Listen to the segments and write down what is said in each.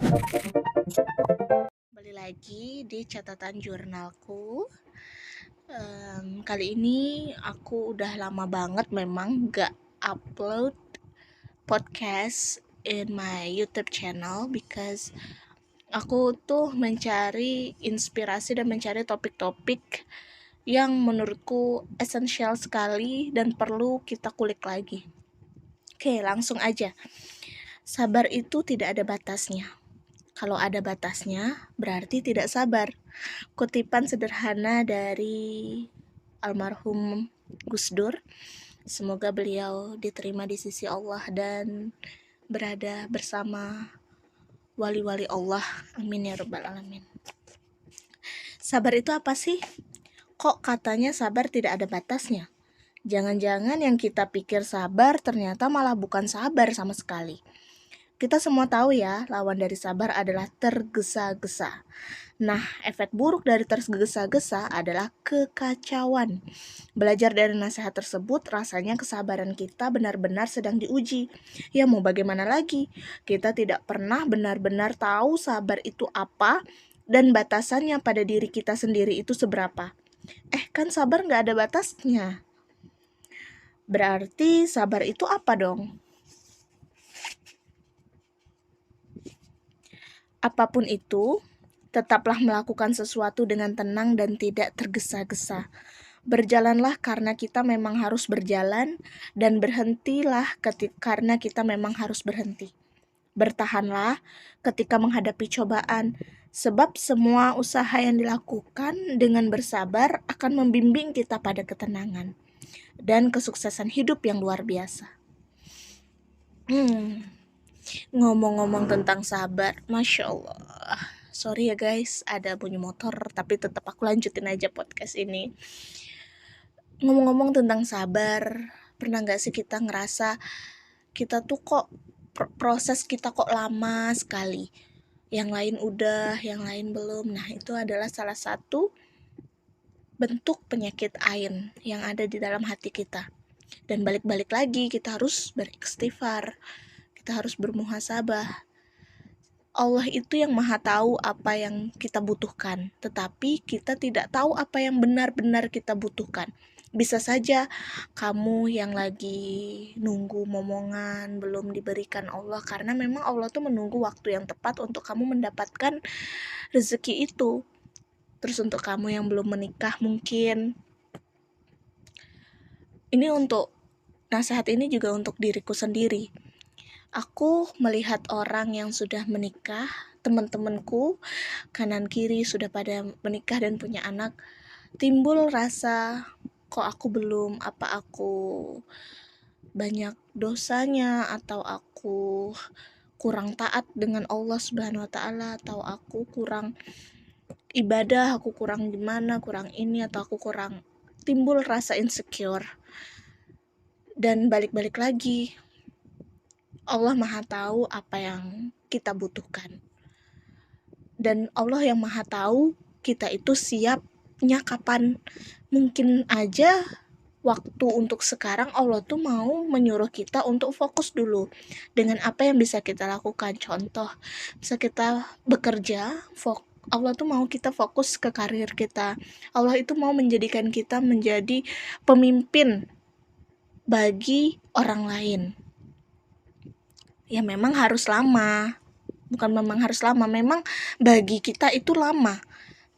Kembali lagi di catatan jurnalku. Kali ini aku udah lama banget memang gak upload podcast in my YouTube channel because aku tuh mencari inspirasi dan mencari topik-topik yang menurutku esensial sekali dan perlu kita kulik lagi. Oke, langsung aja. Sabar itu tidak ada batasnya. Kalau ada batasnya, berarti tidak sabar. Kutipan sederhana dari almarhum Gus Dur. Semoga beliau diterima di sisi Allah dan berada bersama wali-wali Allah. Amin ya rabbal alamin. Sabar itu apa sih? Kok katanya sabar tidak ada batasnya? Jangan-jangan yang kita pikir sabar ternyata malah bukan sabar sama sekali. Kita semua tahu ya, lawan dari sabar adalah tergesa-gesa. Nah, efek buruk dari tergesa-gesa adalah kekacauan. Belajar dari nasihat tersebut, rasanya kesabaran kita benar-benar sedang diuji. Ya mau bagaimana lagi? Kita tidak pernah benar-benar tahu sabar itu apa dan batasannya pada diri kita sendiri itu seberapa. Kan sabar nggak ada batasnya. Berarti sabar itu apa dong? Apapun itu, tetaplah melakukan sesuatu dengan tenang dan tidak tergesa-gesa. Berjalanlah karena kita memang harus berjalan, dan berhentilah karena kita memang harus berhenti. Bertahanlah ketika menghadapi cobaan, sebab semua usaha yang dilakukan dengan bersabar akan membimbing kita pada ketenangan dan kesuksesan hidup yang luar biasa. Ngomong-ngomong tentang sabar, Masya Allah. Sorry ya guys, ada bunyi motor, tapi tetap aku lanjutin aja podcast ini. Ngomong-ngomong tentang sabar, pernah gak sih kita ngerasa kita tuh kok proses kita kok lama sekali? Yang lain udah, yang lain belum. Nah, itu adalah salah satu bentuk penyakit ain yang ada di dalam hati kita. Dan balik-balik lagi, kita harus beristighfar. Kita harus bermuhasabah. Allah itu yang maha tahu apa yang kita butuhkan, tetapi kita tidak tahu apa yang benar-benar kita butuhkan. Bisa saja kamu yang lagi nunggu momongan belum diberikan Allah, karena memang Allah tuh menunggu waktu yang tepat untuk kamu mendapatkan rezeki itu. Terus untuk kamu yang belum menikah mungkin, ini untuk nasihat ini juga untuk diriku sendiri. Aku melihat orang yang sudah menikah, teman-temanku kanan kiri sudah pada menikah dan punya anak, timbul rasa kok aku belum, apa aku banyak dosanya, atau aku kurang taat dengan Allah Subhanahu wa taala, atau aku kurang ibadah, aku kurang gimana, kurang ini, atau aku kurang, timbul rasa insecure. Dan balik-balik lagi, Allah maha tahu apa yang kita butuhkan. Dan Allah yang maha tahu kita itu siapnya kapan. Mungkin aja waktu untuk sekarang Allah tuh mau menyuruh kita untuk fokus dulu dengan apa yang bisa kita lakukan. Contoh, bisa kita bekerja, Allah tuh mau kita fokus ke karir kita. Allah itu mau menjadikan kita menjadi pemimpin bagi orang lain. Ya memang harus lama. Bukan memang harus lama, memang bagi kita itu lama.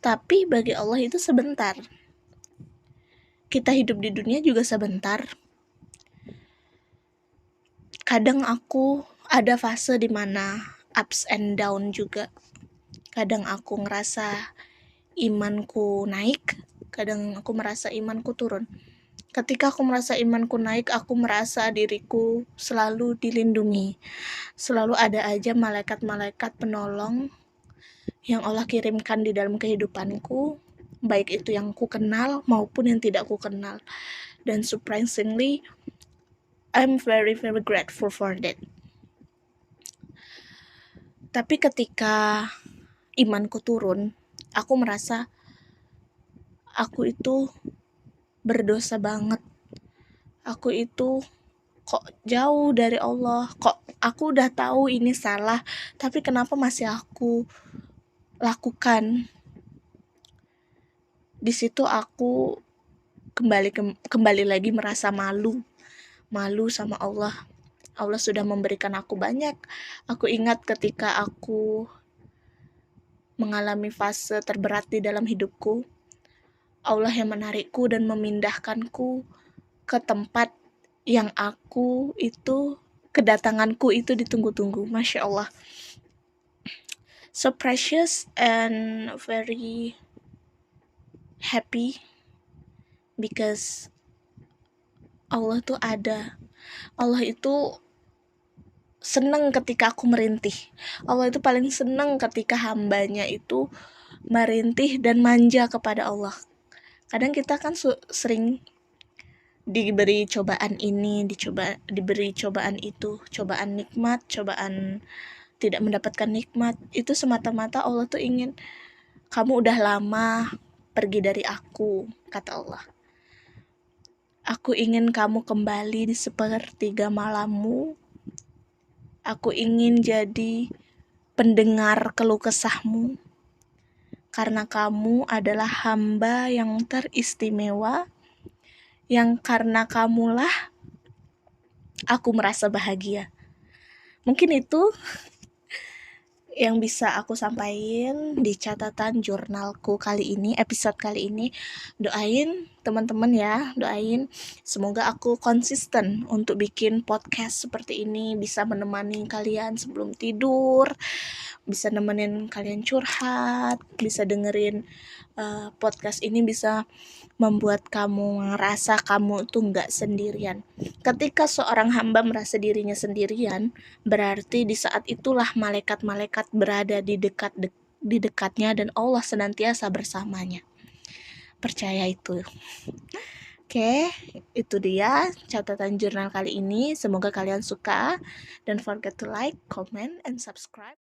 Tapi bagi Allah itu sebentar. Kita hidup di dunia juga sebentar. Kadang aku ada fase dimana ups and down juga. Kadang aku ngerasa imanku naik, kadang aku merasa imanku turun. Ketika aku merasa imanku naik, aku merasa diriku selalu dilindungi. Selalu ada aja malaikat-malaikat penolong yang Allah kirimkan di dalam kehidupanku, baik itu yang ku kenal maupun yang tidak ku kenal. Dan surprisingly, I'm very very grateful for that. Tapi ketika imanku turun, aku merasa aku itu berdosa banget. Aku itu kok jauh dari Allah, kok aku udah tahu ini salah, tapi kenapa masih aku lakukan. Di situ aku kembali lagi merasa malu sama Allah. Allah sudah memberikan aku banyak. Aku ingat ketika aku mengalami fase terberat di dalam hidupku, Allah yang menarikku dan memindahkanku ke tempat yang kedatanganku itu ditunggu-tunggu. Masya Allah. So precious and very happy because Allah tuh ada. Allah itu senang ketika aku merintih. Allah itu paling senang ketika hambanya itu merintih dan manja kepada Allah. Kadang kita kan sering diberi cobaan ini, diberi cobaan itu, cobaan nikmat, cobaan tidak mendapatkan nikmat. Itu semata-mata Allah tuh ingin, kamu udah lama pergi dari aku, kata Allah. Aku ingin kamu kembali di sepertiga malammu. Aku ingin jadi pendengar keluh kesahmu, karena kamu adalah hamba yang teristimewa, yang karena kamulah aku merasa bahagia. Mungkin itu yang bisa aku sampaikan di catatan jurnalku kali ini, episode kali ini. Doain teman-teman ya, doain semoga aku konsisten untuk bikin podcast seperti ini, bisa menemani kalian sebelum tidur, bisa nemenin kalian curhat, bisa dengerin podcast ini, bisa membuat kamu ngerasa kamu tuh nggak sendirian. Ketika seorang hamba merasa dirinya sendirian, berarti di saat itulah malaikat-malaikat berada di dekatnya dan Allah senantiasa bersamanya. Percaya itu. Oke, itu dia catatan jurnal kali ini. Semoga kalian suka. Don't forget to like, comment, and subscribe.